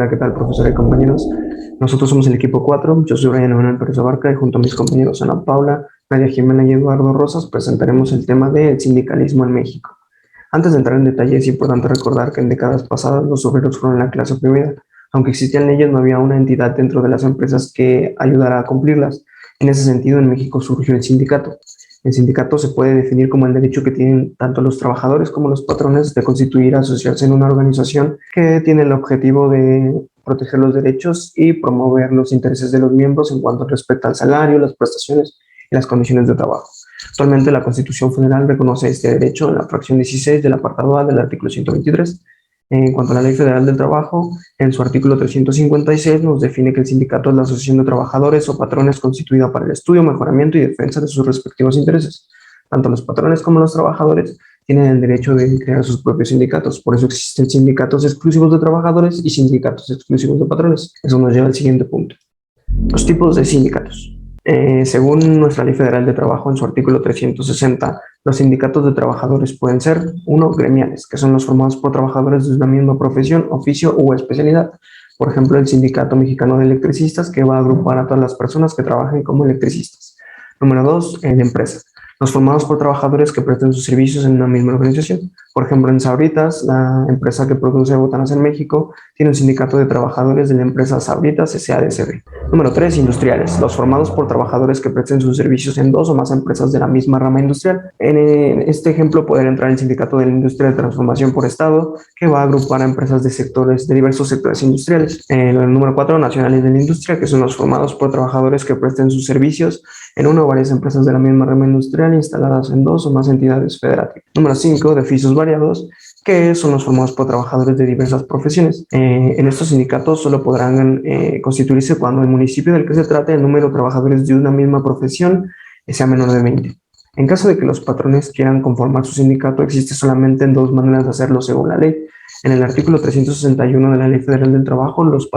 Hola, ¿qué tal, profesora y compañeros? Nosotros somos el equipo 4. Yo soy Brian Emanuel Pérez Abarca y junto a mis compañeros Ana Paula, Nadia Jimena y Eduardo Rosas presentaremos el tema del sindicalismo en México. Antes de entrar en detalle, es importante recordar que en décadas pasadas los obreros fueron la clase oprimida. Aunque existían leyes, no había una entidad dentro de las empresas que ayudara a cumplirlas. En ese sentido, en México surgió el sindicato. El sindicato se puede definir como el derecho que tienen tanto los trabajadores como los patrones de constituir, asociarse en una organización que tiene el objetivo de proteger los derechos y promover los intereses de los miembros en cuanto respecta al salario, las prestaciones y las condiciones de trabajo. Actualmente la Constitución Federal reconoce este derecho en la fracción 16 del apartado A del artículo 123. En cuanto a la Ley Federal del Trabajo, en su artículo 356 nos define que el sindicato es la asociación de trabajadores o patrones constituida para el estudio, mejoramiento y defensa de sus respectivos intereses. Tanto los patrones como los trabajadores tienen el derecho de crear sus propios sindicatos. Por eso existen sindicatos exclusivos de trabajadores y sindicatos exclusivos de patrones. Eso nos lleva al siguiente punto. Los tipos de sindicatos. Según nuestra Ley Federal de Trabajo, en su artículo 360, los sindicatos de trabajadores pueden ser, uno, gremiales, que son los formados por trabajadores de una misma profesión, oficio u especialidad. Por ejemplo, el Sindicato Mexicano de Electricistas, que va a agrupar a todas las personas que trabajen como electricistas. Número dos, en empresas. Los formados por trabajadores que prestan sus servicios en una misma organización. Por ejemplo, en Sabritas, la empresa que produce botanas en México, tiene un sindicato de trabajadores de la empresa Sabritas S.A.D.C.B. Número 3, industriales. Los formados por trabajadores que presten sus servicios en dos o más empresas de la misma rama industrial. En este ejemplo puede entrar el sindicato de la industria de transformación por estado, que va a agrupar a empresas de diversos sectores industriales. El número 4, nacionales de la industria, que son los formados por trabajadores que presten sus servicios en una o varias empresas de la misma rama industrial instaladas en dos o más entidades federativas. Número 5, de oficios variados, que son los formados por trabajadores de diversas profesiones. En estos sindicatos solo podrán constituirse cuando el municipio del que se trate el número de trabajadores de una misma profesión sea menor de 20. En caso de que los patrones quieran conformar su sindicato, existe solamente dos maneras de hacerlo según la ley. En el artículo 361 de la Ley Federal del Trabajo, los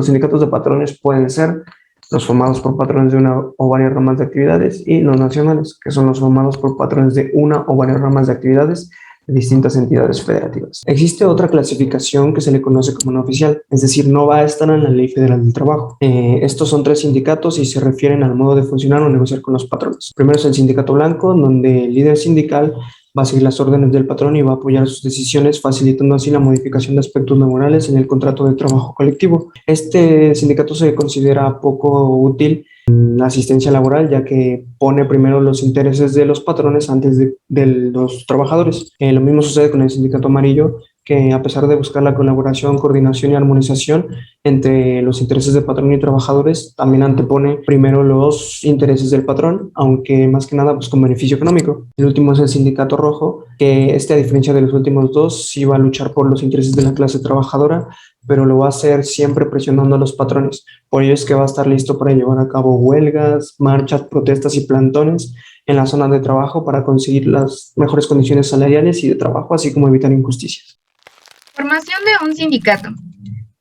sindicatos de patrones pueden ser los formados por patrones de una o varias ramas de actividades y los nacionales, que son los formados por patrones de una o varias ramas de actividades de distintas entidades federativas. Existe otra clasificación que se le conoce como no oficial, es decir, no va a estar en la Ley Federal del Trabajo. Estos son tres sindicatos y se refieren al modo de funcionar o negociar con los patrones. Primero es el sindicato blanco, donde el líder sindical va a seguir las órdenes del patrón y va a apoyar sus decisiones, facilitando así la modificación de aspectos laborales en el contrato de trabajo colectivo. Este sindicato se considera poco útil en la asistencia laboral, ya que pone primero los intereses de los patrones antes de los trabajadores. Lo mismo sucede con el sindicato amarillo, que a pesar de buscar la colaboración, coordinación y armonización entre los intereses de patrón y trabajadores, también antepone primero los intereses del patrón, aunque más que nada pues con beneficio económico. El último es el sindicato rojo, que a diferencia de los últimos dos, sí va a luchar por los intereses de la clase trabajadora, pero lo va a hacer siempre presionando a los patrones. Por ello es que va a estar listo para llevar a cabo huelgas, marchas, protestas y plantones en la zona de trabajo para conseguir las mejores condiciones salariales y de trabajo, así como evitar injusticias. Formación de un sindicato.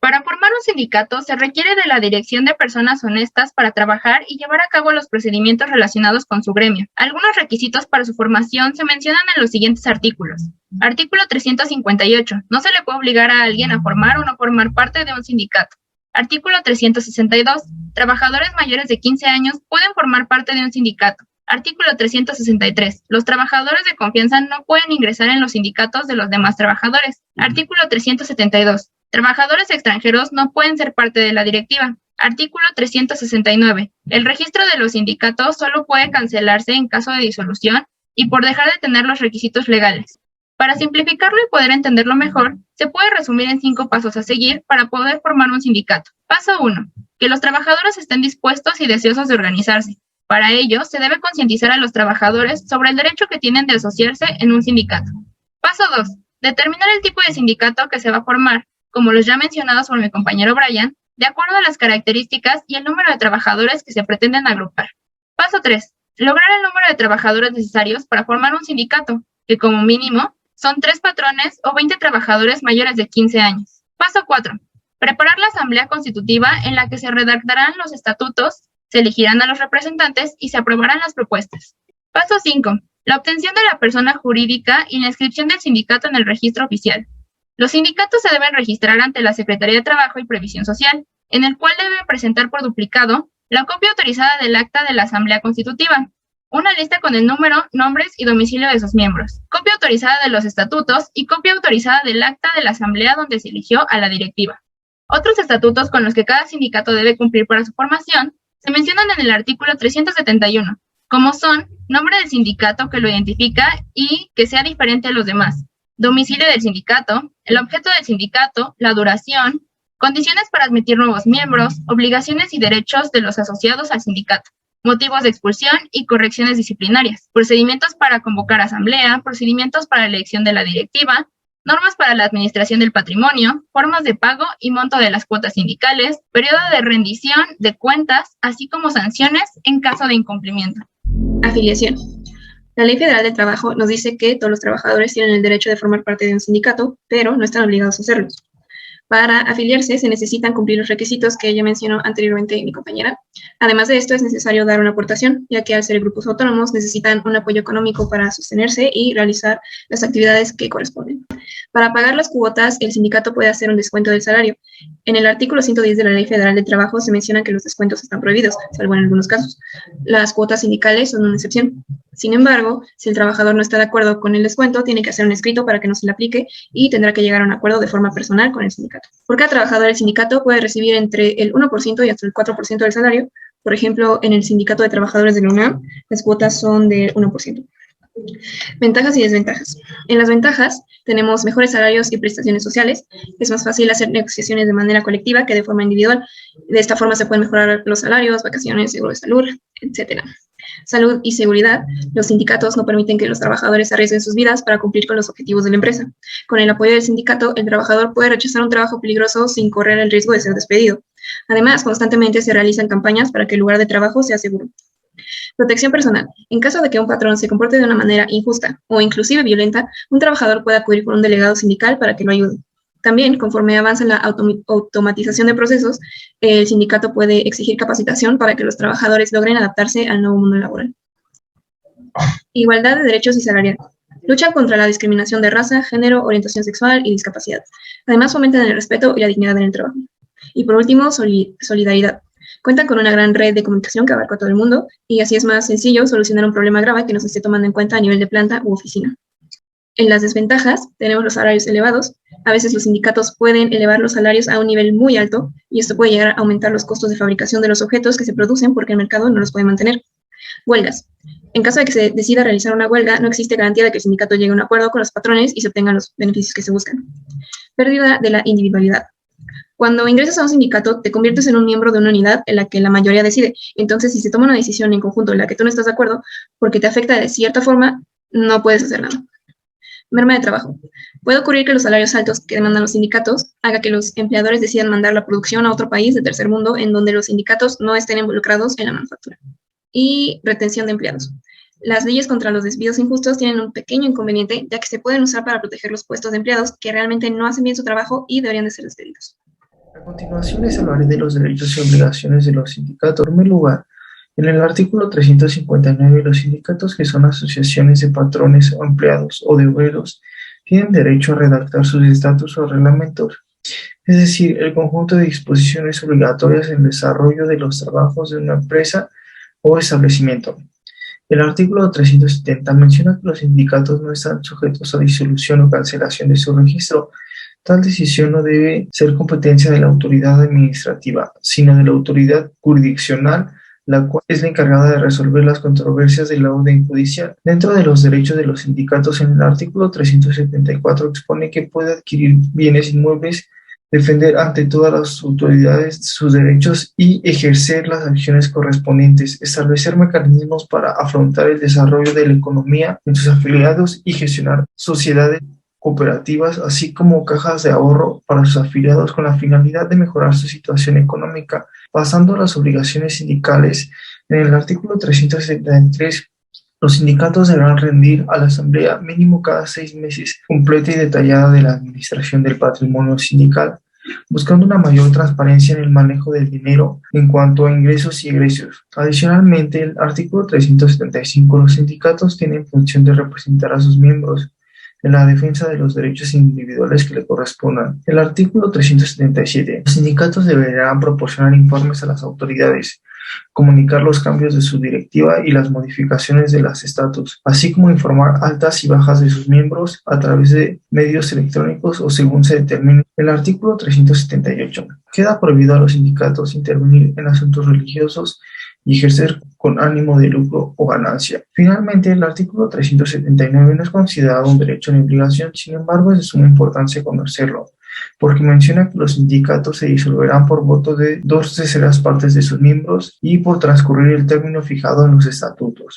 Para formar un sindicato se requiere de la dirección de personas honestas para trabajar y llevar a cabo los procedimientos relacionados con su gremio. Algunos requisitos para su formación se mencionan en los siguientes artículos. Artículo 358. No se le puede obligar a alguien a formar o no formar parte de un sindicato. Artículo 362. Trabajadores mayores de 15 años pueden formar parte de un sindicato. Artículo 363. Los trabajadores de confianza no pueden ingresar en los sindicatos de los demás trabajadores. Artículo 372. Trabajadores extranjeros no pueden ser parte de la directiva. Artículo 369. El registro de los sindicatos solo puede cancelarse en caso de disolución y por dejar de tener los requisitos legales. Para simplificarlo y poder entenderlo mejor, se puede resumir en 5 pasos a seguir para poder formar un sindicato. Paso 1. Que los trabajadores estén dispuestos y deseosos de organizarse. Para ello, se debe concientizar a los trabajadores sobre el derecho que tienen de asociarse en un sindicato. Paso 2. Determinar el tipo de sindicato que se va a formar, como los ya mencionados por mi compañero Brian, de acuerdo a las características y el número de trabajadores que se pretenden agrupar. Paso 3. Lograr el número de trabajadores necesarios para formar un sindicato, que como mínimo son 3 patrones o 20 trabajadores mayores de 15 años. Paso 4. Preparar la asamblea constitutiva en la que se redactarán los estatutos, se elegirán a los representantes y se aprobarán las propuestas. Paso 5. La obtención de la persona jurídica y la inscripción del sindicato en el registro oficial. Los sindicatos se deben registrar ante la Secretaría de Trabajo y Previsión Social, en el cual deben presentar por duplicado la copia autorizada del acta de la Asamblea Constitutiva, una lista con el número, nombres y domicilio de sus miembros, copia autorizada de los estatutos y copia autorizada del acta de la Asamblea donde se eligió a la directiva. Otros estatutos con los que cada sindicato debe cumplir para su formación se mencionan en el artículo 371, como son nombre del sindicato que lo identifica y que sea diferente a los demás, domicilio del sindicato, el objeto del sindicato, la duración, condiciones para admitir nuevos miembros, obligaciones y derechos de los asociados al sindicato, motivos de expulsión y correcciones disciplinarias, procedimientos para convocar asamblea, procedimientos para la elección de la directiva, normas para la administración del patrimonio, formas de pago y monto de las cuotas sindicales, periodo de rendición de cuentas, así como sanciones en caso de incumplimiento. Afiliación. La Ley Federal del Trabajo nos dice que todos los trabajadores tienen el derecho de formar parte de un sindicato, pero no están obligados a hacerlo. Para afiliarse se necesitan cumplir los requisitos que ya mencionó anteriormente mi compañera. Además de esto, es necesario dar una aportación, ya que al ser grupos autónomos necesitan un apoyo económico para sostenerse y realizar las actividades que corresponden. Para pagar las cuotas, el sindicato puede hacer un descuento del salario. En el artículo 110 de la Ley Federal del Trabajo se menciona que los descuentos están prohibidos, salvo en algunos casos. Las cuotas sindicales son una excepción. Sin embargo, si el trabajador no está de acuerdo con el descuento, tiene que hacer un escrito para que no se le aplique y tendrá que llegar a un acuerdo de forma personal con el sindicato. Por cada trabajador, el sindicato puede recibir entre el 1% y hasta el 4% del salario. Por ejemplo, en el Sindicato de Trabajadores de la UNAM, las cuotas son del 1%. Ventajas y desventajas. En las ventajas tenemos mejores salarios y prestaciones sociales. Es más fácil hacer negociaciones de manera colectiva que de forma individual. De esta forma se pueden mejorar los salarios, vacaciones, seguro de salud, etc. Salud y seguridad. Los sindicatos no permiten que los trabajadores arriesguen sus vidas para cumplir con los objetivos de la empresa. Con el apoyo del sindicato, el trabajador puede rechazar un trabajo peligroso sin correr el riesgo de ser despedido. Además, constantemente se realizan campañas para que el lugar de trabajo sea seguro. Protección personal. En caso de que un patrón se comporte de una manera injusta o inclusive violenta, un trabajador puede acudir con un delegado sindical para que lo ayude. También, conforme avanza la automatización de procesos, el sindicato puede exigir capacitación para que los trabajadores logren adaptarse al nuevo mundo laboral. Igualdad de derechos y salarial. Luchan contra la discriminación de raza, género, orientación sexual y discapacidad. Además, fomentan el respeto y la dignidad en el trabajo. Y por último, solidaridad. Cuentan con una gran red de comunicación que abarca a todo el mundo y así es más sencillo solucionar un problema grave que no se esté tomando en cuenta a nivel de planta u oficina. En las desventajas tenemos los salarios elevados. A veces los sindicatos pueden elevar los salarios a un nivel muy alto y esto puede llegar a aumentar los costos de fabricación de los objetos que se producen porque el mercado no los puede mantener. Huelgas. En caso de que se decida realizar una huelga, no existe garantía de que el sindicato llegue a un acuerdo con los patrones y se obtengan los beneficios que se buscan. Pérdida de la individualidad. Cuando ingresas a un sindicato, te conviertes en un miembro de una unidad en la que la mayoría decide. Entonces, si se toma una decisión en conjunto en la que tú no estás de acuerdo, porque te afecta de cierta forma, no puedes hacer nada. Merma de trabajo. Puede ocurrir que los salarios altos que demandan los sindicatos haga que los empleadores decidan mandar la producción a otro país de tercer mundo en donde los sindicatos no estén involucrados en la manufactura. Y retención de empleados. Las leyes contra los despidos injustos tienen un pequeño inconveniente, ya que se pueden usar para proteger los puestos de empleados que realmente no hacen bien su trabajo y deberían de ser despedidos. A continuación les hablaré de los derechos y obligaciones de los sindicatos. En primer lugar, en el artículo 359, los sindicatos, que son asociaciones de patrones o empleados o de obreros, tienen derecho a redactar sus estatutos o reglamentos, es decir, el conjunto de disposiciones obligatorias en el desarrollo de los trabajos de una empresa o establecimiento. El artículo 370 menciona que los sindicatos no están sujetos a disolución o cancelación de su registro. Tal decisión no debe ser competencia de la autoridad administrativa, sino de la autoridad jurisdiccional, la cual es la encargada de resolver las controversias de la orden judicial. Dentro de los derechos de los sindicatos, en el artículo 374 expone que puede adquirir bienes inmuebles, defender ante todas las autoridades sus derechos y ejercer las acciones correspondientes, establecer mecanismos para afrontar el desarrollo de la economía en sus afiliados y gestionar sociedades cooperativas, así como cajas de ahorro para sus afiliados con la finalidad de mejorar su situación económica. Pasando a las obligaciones sindicales, en el artículo 373, los sindicatos deberán rendir a la Asamblea mínimo cada 6 meses completa y detallada de la administración del patrimonio sindical, buscando una mayor transparencia en el manejo del dinero en cuanto a ingresos y egresos. Adicionalmente, el artículo 375, los sindicatos tienen función de representar a sus miembros en la defensa de los derechos individuales que le correspondan. El artículo 377. Los sindicatos deberán proporcionar informes a las autoridades, comunicar los cambios de su directiva y las modificaciones de las estatutos, así como informar altas y bajas de sus miembros a través de medios electrónicos o según se determine. El artículo 378. Queda prohibido a los sindicatos intervenir en asuntos religiosos y ejercer con ánimo de lucro o ganancia. Finalmente, el artículo 379 no es considerado un derecho ni obligación, sin embargo es de suma importancia conocerlo, porque menciona que los sindicatos se disolverán por voto de 2/3 partes de sus miembros y por transcurrir el término fijado en los estatutos.